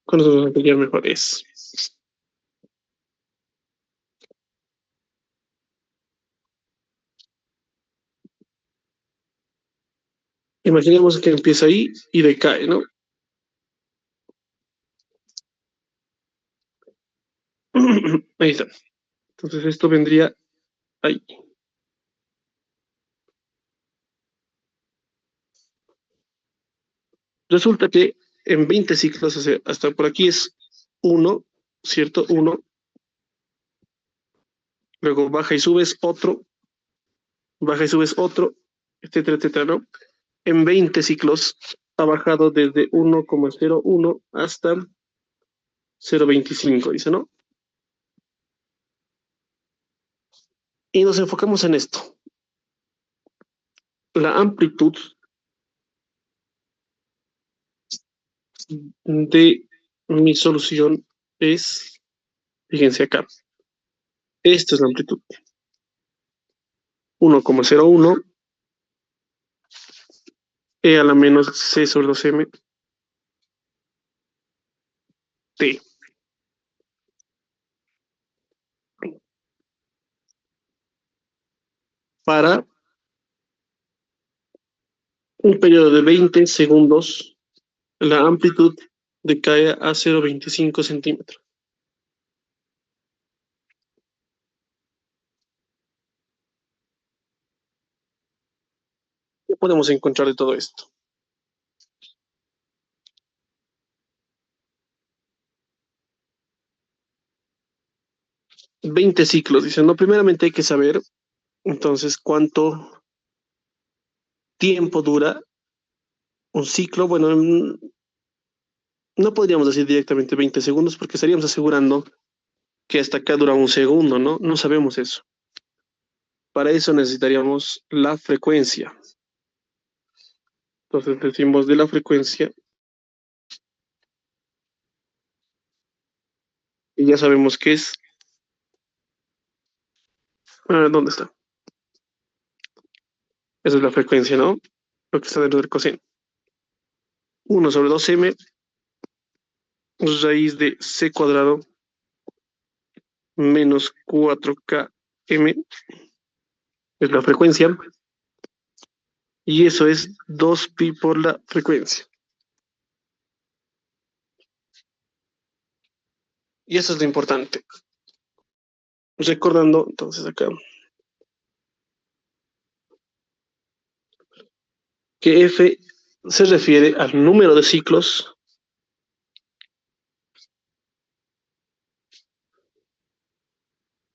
con eso vamos a entender mejor, es. Imaginemos que empieza ahí y decae, ¿no? Ahí está. Entonces esto vendría ahí. Resulta que en 20 ciclos, o sea, hasta por aquí es uno, ¿cierto? Uno, luego baja y subes otro, baja y subes otro, etcétera, etcétera, ¿no? En 20 ciclos ha bajado desde 1,01 hasta 0,25, dice, ¿no? Y nos enfocamos en esto. La amplitud de mi solución es, fíjense acá, esta es la amplitud. 1,01 e a la menos c sobre 2m t. Para un periodo de 20 segundos, la amplitud decae a 0,25 centímetros. ¿Qué podemos encontrar de todo esto? 20 ciclos, dicen. No, primeramente hay que saber, entonces, cuánto tiempo dura un ciclo. Bueno, no podríamos decir directamente 20 segundos porque estaríamos asegurando que hasta acá dura un segundo, ¿no? No sabemos eso. Para eso necesitaríamos la frecuencia. Entonces decimos de la frecuencia y ya sabemos qué es. ¿Dónde está? Esa es la frecuencia, ¿no? Lo que está dentro del coseno. 1 sobre 2m raíz de c cuadrado menos 4km es la frecuencia, y eso es 2pi por la frecuencia. Y eso es lo importante. Recordando, entonces acá, que F se refiere al número de ciclos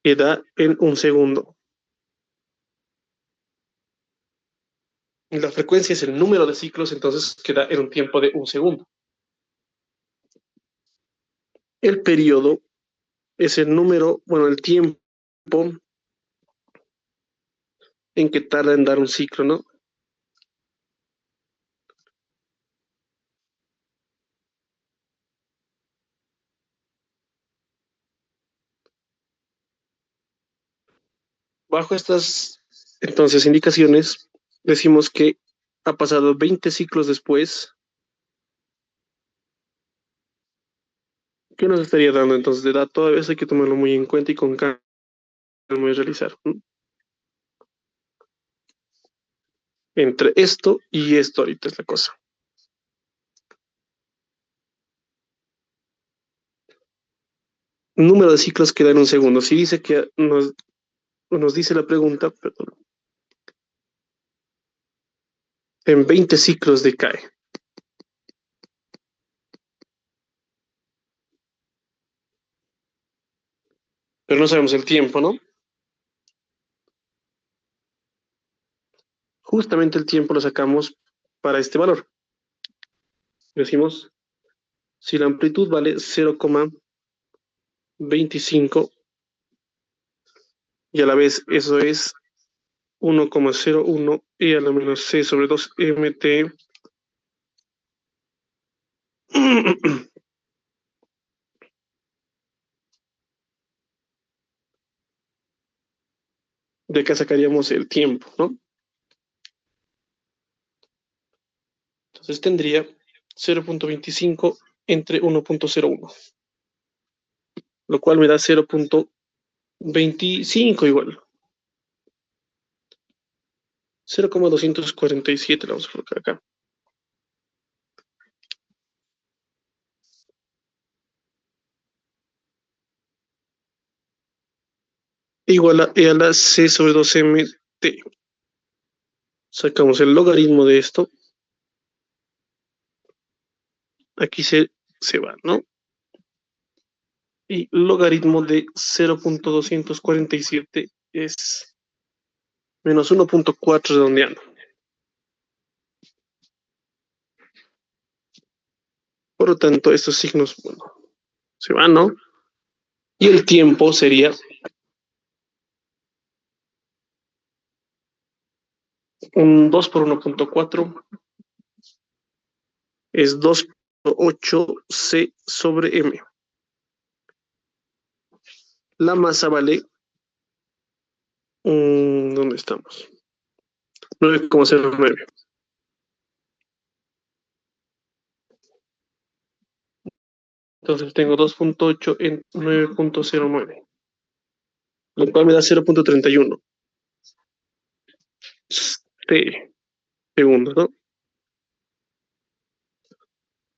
que da en un segundo. Y la frecuencia es el número de ciclos, entonces, que da en un tiempo de un segundo. El periodo es el número, bueno, el tiempo en que tarda en dar un ciclo, ¿no? Bajo estas, entonces, indicaciones, decimos que ha pasado 20 ciclos después. ¿Qué nos estaría dando entonces de edad? Todavía eso hay que tomarlo muy en cuenta y con calma y realizar. Entre esto y esto ahorita es la cosa. Número de ciclos que da en un segundo. Si dice que nos dice la pregunta, perdón, en 20 ciclos decae. Pero no sabemos el tiempo, ¿no? Justamente el tiempo lo sacamos para este valor. Decimos, si la amplitud vale 0,25 y a la vez eso es 1,01 y a la menos c sobre 2mt, de acá sacaríamos el tiempo, ¿no? Entonces tendría 0,25 entre 1,01, lo cual me da 0,25 igual. 0,247 lo vamos a colocar acá. Igual a E a la C sobre 2mt. Sacamos el logaritmo de esto. Aquí se va, ¿no? Y logaritmo de 0,247 es menos 1,4 redondeando. Por lo tanto, estos signos, bueno, se van, ¿no? Y el tiempo sería un 2 por 1,4 es 2,8c sobre m. La masa vale, ¿dónde estamos? 9,09. Entonces tengo 2,8 en 9,09, lo cual me da 0,31 segundos, ¿no?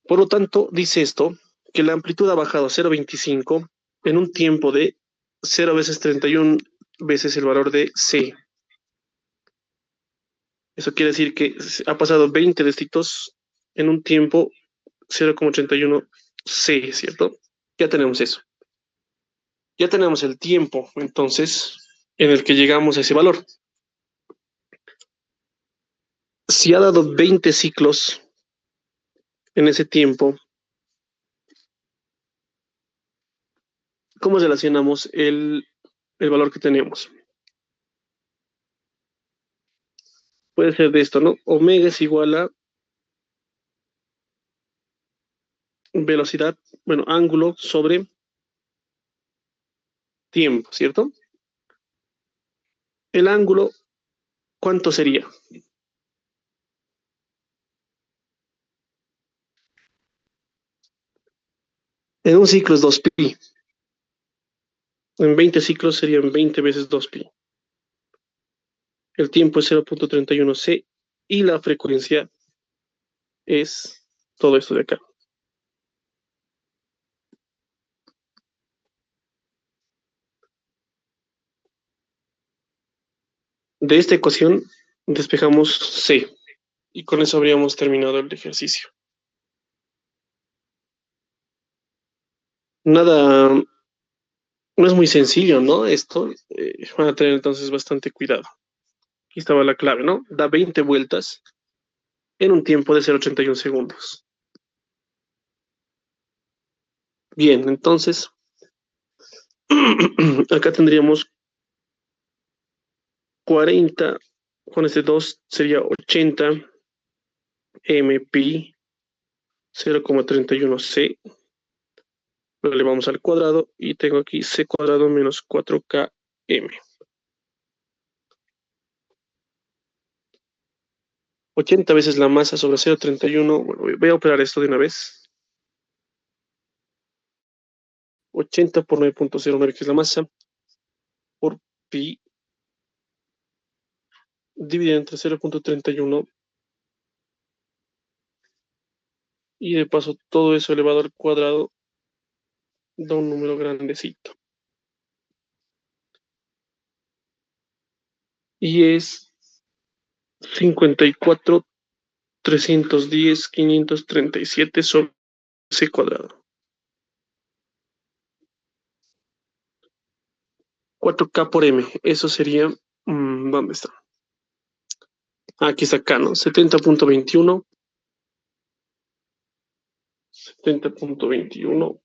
Por lo tanto, dice esto, que la amplitud ha bajado a 0,25 en un tiempo de 0 veces 31 veces el valor de c. Eso quiere decir que ha pasado 20 dígitos en un tiempo 0,31 c, ¿cierto? Ya tenemos eso. Ya tenemos el tiempo, entonces, en el que llegamos a ese valor. Si ha dado 20 ciclos en ese tiempo, ¿cómo relacionamos el valor que tenemos? Puede ser de esto, ¿no? Omega es igual a velocidad, bueno, ángulo sobre tiempo, ¿cierto? El ángulo, ¿cuánto sería? En un ciclo es 2pi. En 20 ciclos serían 20 veces 2pi. El tiempo es 0.31 c y la frecuencia es todo esto de acá. De esta ecuación despejamos c y con eso habríamos terminado el ejercicio. Nada, no es muy sencillo, ¿no? Esto van a tener entonces bastante cuidado. Aquí estaba la clave, ¿no? Da 20 vueltas en un tiempo de 0.81 segundos. Bien, entonces, acá tendríamos 40, con este 2 sería 80 mpi 0.31c, lo elevamos al cuadrado y tengo aquí c cuadrado menos 4km. 80 veces la masa sobre 0.31, bueno, voy a operar esto de una vez. 80 por 9.09, que es la masa, por pi, dividido entre 0.31, y de paso todo eso elevado al cuadrado da un número grandecito. Y es 54.310.537 sobre c cuadrado. 4K por M, eso sería, ¿dónde está? Aquí está acá, ¿no? 70.21, 70.21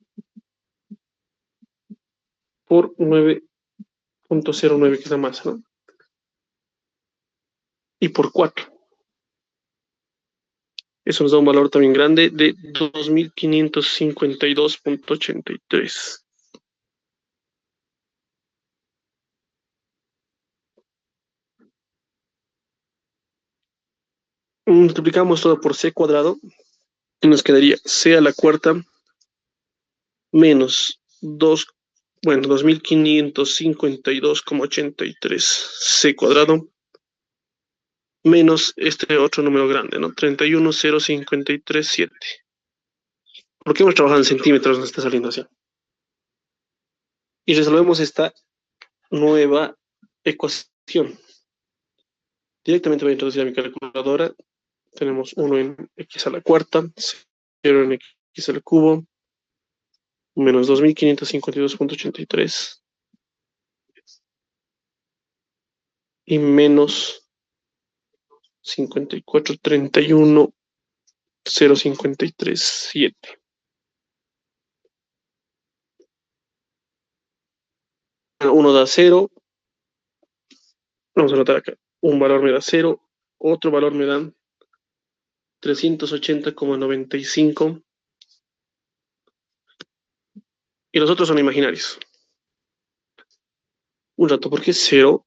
por 9.09, que es la masa, ¿no? Y por 4. Eso nos da un valor también grande de 2.552.83. Multiplicamos todo por c cuadrado y nos quedaría c a la cuarta menos 2, bueno, 2.552,83 c cuadrado menos este otro número grande, ¿no? 31.0537. ¿Por qué hemos trabajado en centímetros? Nos está saliendo así. Y resolvemos esta nueva ecuación. Directamente voy a introducir a mi calculadora. Tenemos 1 en x a la cuarta, 0 en x al cubo, menos 2.552.83 y menos 54.31.0537. Uno da 0, vamos a anotar acá, un valor me da 0, otro valor me da 380,95 y los otros son imaginarios. Un rato, ¿por qué 0?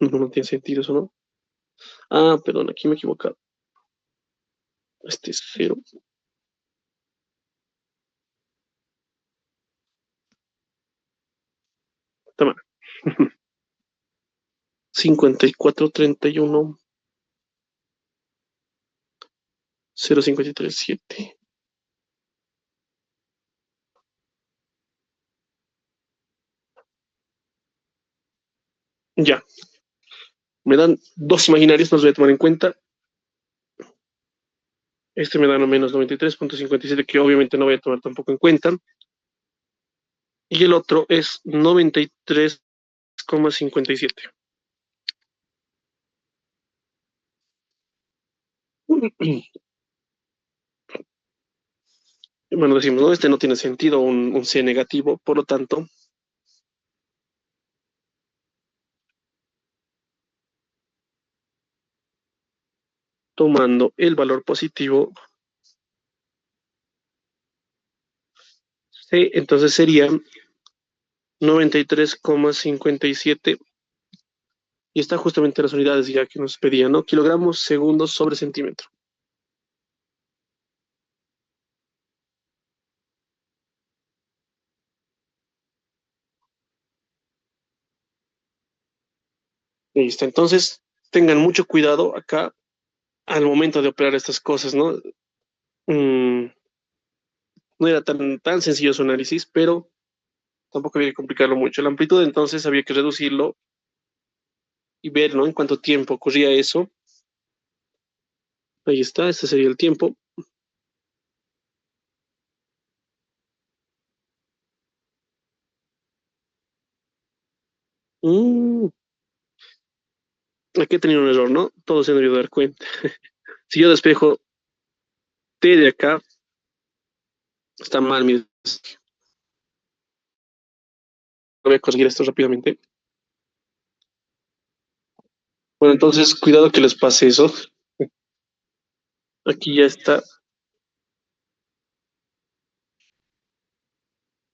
No tiene sentido eso, ¿no? Ah, perdón, aquí me he equivocado. Este es 0. Toma. 54.31.0537. Ya. Me dan dos imaginarios, los voy a tomar en cuenta. Este me da no menos 93.57, que obviamente no voy a tomar tampoco en cuenta. Y el otro es 93,57. Bueno, decimos, no, este no tiene sentido, un C negativo, por lo tanto, tomando el valor positivo C, entonces sería 93,57 y está justamente las unidades ya que nos pedían, ¿no? Kilogramos, segundos sobre centímetro. Listo. Entonces, tengan mucho cuidado acá al momento de operar estas cosas, ¿no? Mm, no era tan sencillo su análisis, pero tampoco había que complicarlo mucho. La amplitud, entonces, había que reducirlo y ver, ¿no? En cuánto tiempo ocurría eso. Ahí está, este sería el tiempo. Mm, aquí he tenido un error, ¿no? Todo se me debió dar cuenta. Si yo despejo T de acá, está mal. Voy a conseguir esto rápidamente. Bueno, entonces, cuidado que les pase eso. Aquí ya está.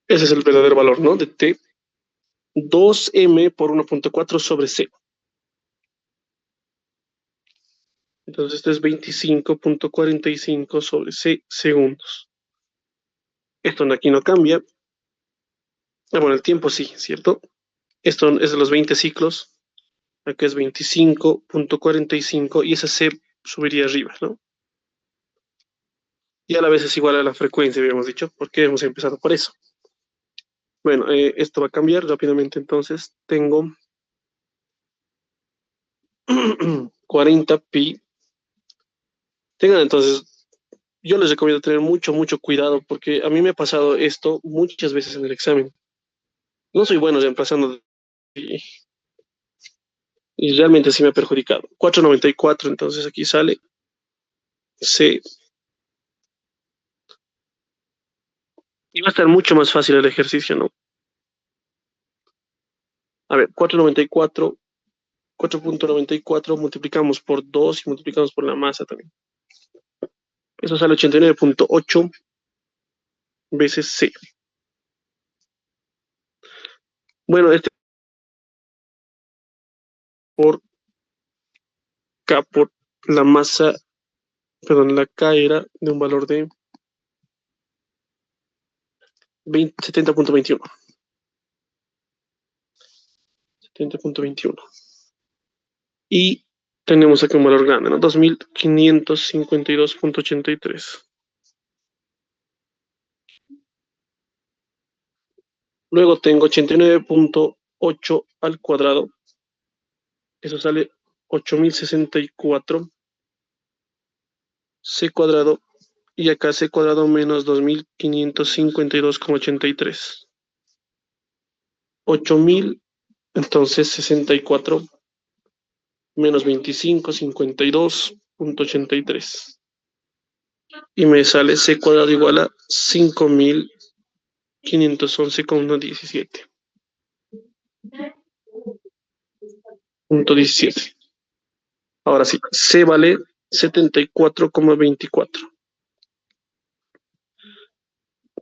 Ese es el verdadero valor, ¿no? De T. 2M por 1.4 sobre C. Entonces, esto es 25.45 sobre C segundos. Esto aquí no cambia. Ah, bueno, el tiempo sí, ¿cierto? Esto es de los 20 ciclos. Acá es 25.45 y esa C subiría arriba, ¿no? Y a la vez es igual a la frecuencia, habíamos dicho, porque hemos empezado por eso. Bueno, esto va a cambiar rápidamente, entonces tengo 40 pi. Tengan entonces, yo les recomiendo tener mucho cuidado porque a mí me ha pasado esto muchas veces en el examen. No soy bueno reemplazando y, y realmente sí me ha perjudicado. 4.94, entonces aquí sale C. Y va a estar mucho más fácil el ejercicio, ¿no? A ver, 4.94 multiplicamos por 2 y multiplicamos por la masa también. Eso sale 89.8 veces C. Bueno, este por K por la masa, perdón, la K era de un valor de 70.21. 70.21. Y tenemos aquí un valor grande, ¿no? 2552.83. Luego tengo 89.8 al cuadrado. Eso sale 8064 C cuadrado. Y acá C cuadrado menos 2552.83. 8000, entonces 64 menos 25.52.83. Y me sale C cuadrado igual a 5511,17. Punto 17. Ahora sí, C vale 74,24.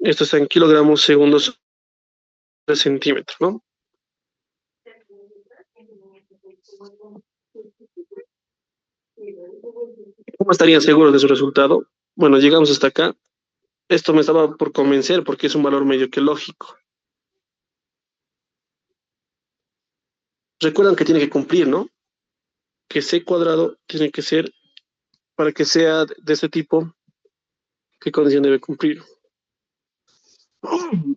Esto está en kilogramos segundos de centímetro, ¿no? ¿Cómo estarían seguros de su resultado? Bueno, llegamos hasta acá. Esto me estaba por convencer porque es un valor medio que lógico. Recuerdan que tiene que cumplir, ¿no? Que C cuadrado tiene que ser, para que sea de este tipo, ¿qué condición debe cumplir?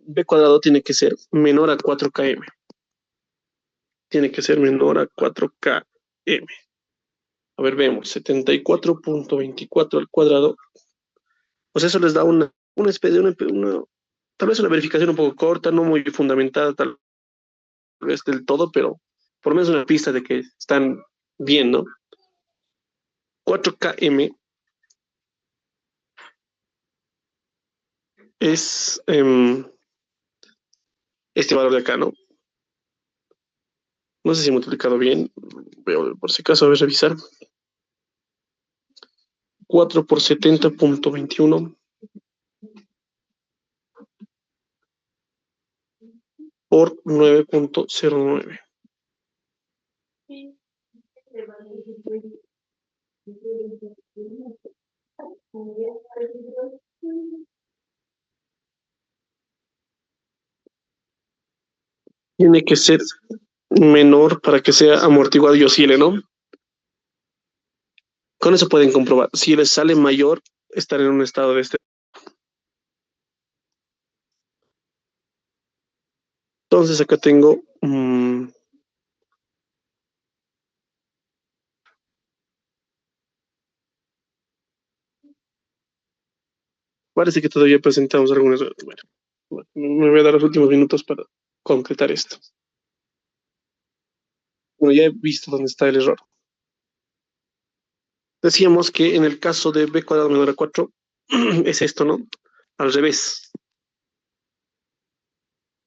B cuadrado tiene que ser menor a 4km. Tiene que ser menor a 4km. A ver, vemos, 74.24 al cuadrado. Pues eso les da una especie de tal vez una verificación un poco corta, no muy fundamentada, tal vez del todo, pero por lo menos una pista de que están bien, ¿no? 4km es este valor de acá, ¿no? No sé si he multiplicado bien, veo por si acaso, a ver, revisar. 4 por 70.21 por 9.09. Tiene que ser menor para que sea amortiguado y oscile, ¿no? Con eso pueden comprobar. Si les sale mayor, estar en un estado de este. Entonces acá tengo, parece que todavía presentamos algunos. Bueno, me voy a dar los últimos minutos para concretar esto. Bueno, ya he visto dónde está el error. Decíamos que en el caso de b cuadrado menor a 4 es esto, ¿no? Al revés.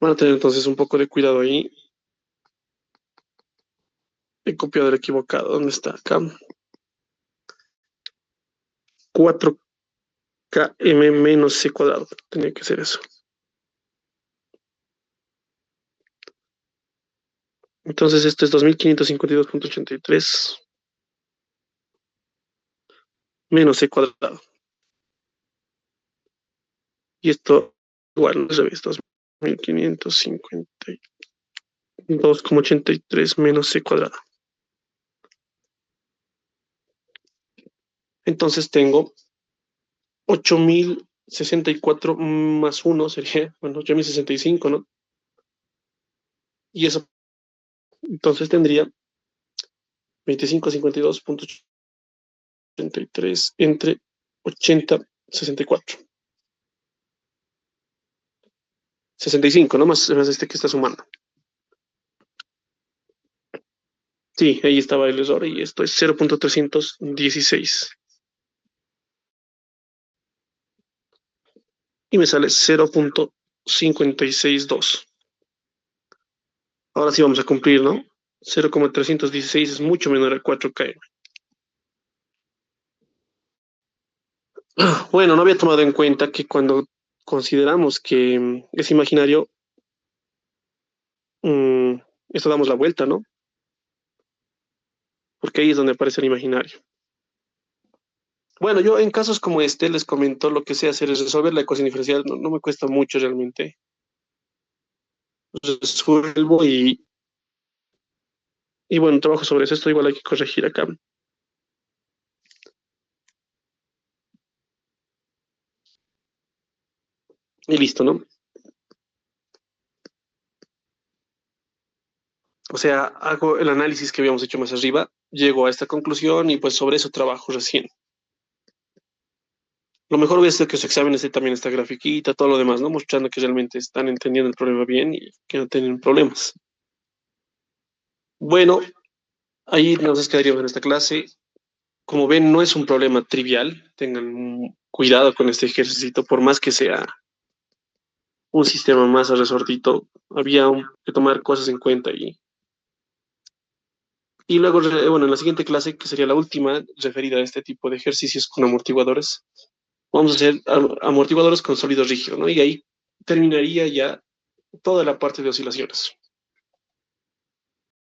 Van a tener entonces un poco de cuidado ahí. He copiado el equivocado. ¿Dónde está? Acá. 4km menos c cuadrado. Tenía que ser eso. Entonces esto es 2552,83 menos c cuadrado. Y esto igual al revés. 2552,83 menos c cuadrado. Entonces tengo 8064 más 1 sería, bueno, 8065, ¿no? Y eso, entonces tendría 2552,83 entre 8064. 65, ¿no? Más este que está sumando. Sí, ahí estaba el error y esto es 0.316. Y me sale 0.562. Ahora sí vamos a cumplir, ¿no? 0,316 es mucho menor a 4km. Bueno, no había tomado en cuenta que cuando consideramos que es imaginario, mm, esto damos la vuelta, ¿no? Porque ahí es donde aparece el imaginario. Bueno, yo en casos como este les comento lo que sé hacer es resolver la ecuación diferencial, no me cuesta mucho realmente. Resuelvo y bueno, trabajo sobre eso, esto igual hay que corregir acá. Y listo, ¿no? O sea, hago el análisis que habíamos hecho más arriba, llego a esta conclusión y pues sobre eso trabajo recién. Lo mejor voy a hacer que los exámenes esté también esta grafiquita, todo lo demás, ¿no? Mostrando que realmente están entendiendo el problema bien y que no tienen problemas. Bueno, ahí nos quedaríamos en esta clase. Como ven, no es un problema trivial. Tengan cuidado con este ejercicio, por más que sea un sistema más a resortito, había que tomar cosas en cuenta y luego, bueno, en la siguiente clase, que sería la última, referida a este tipo de ejercicios con amortiguadores, vamos a hacer amortiguadores con sólido rígido, ¿no? Y ahí terminaría ya toda la parte de oscilaciones.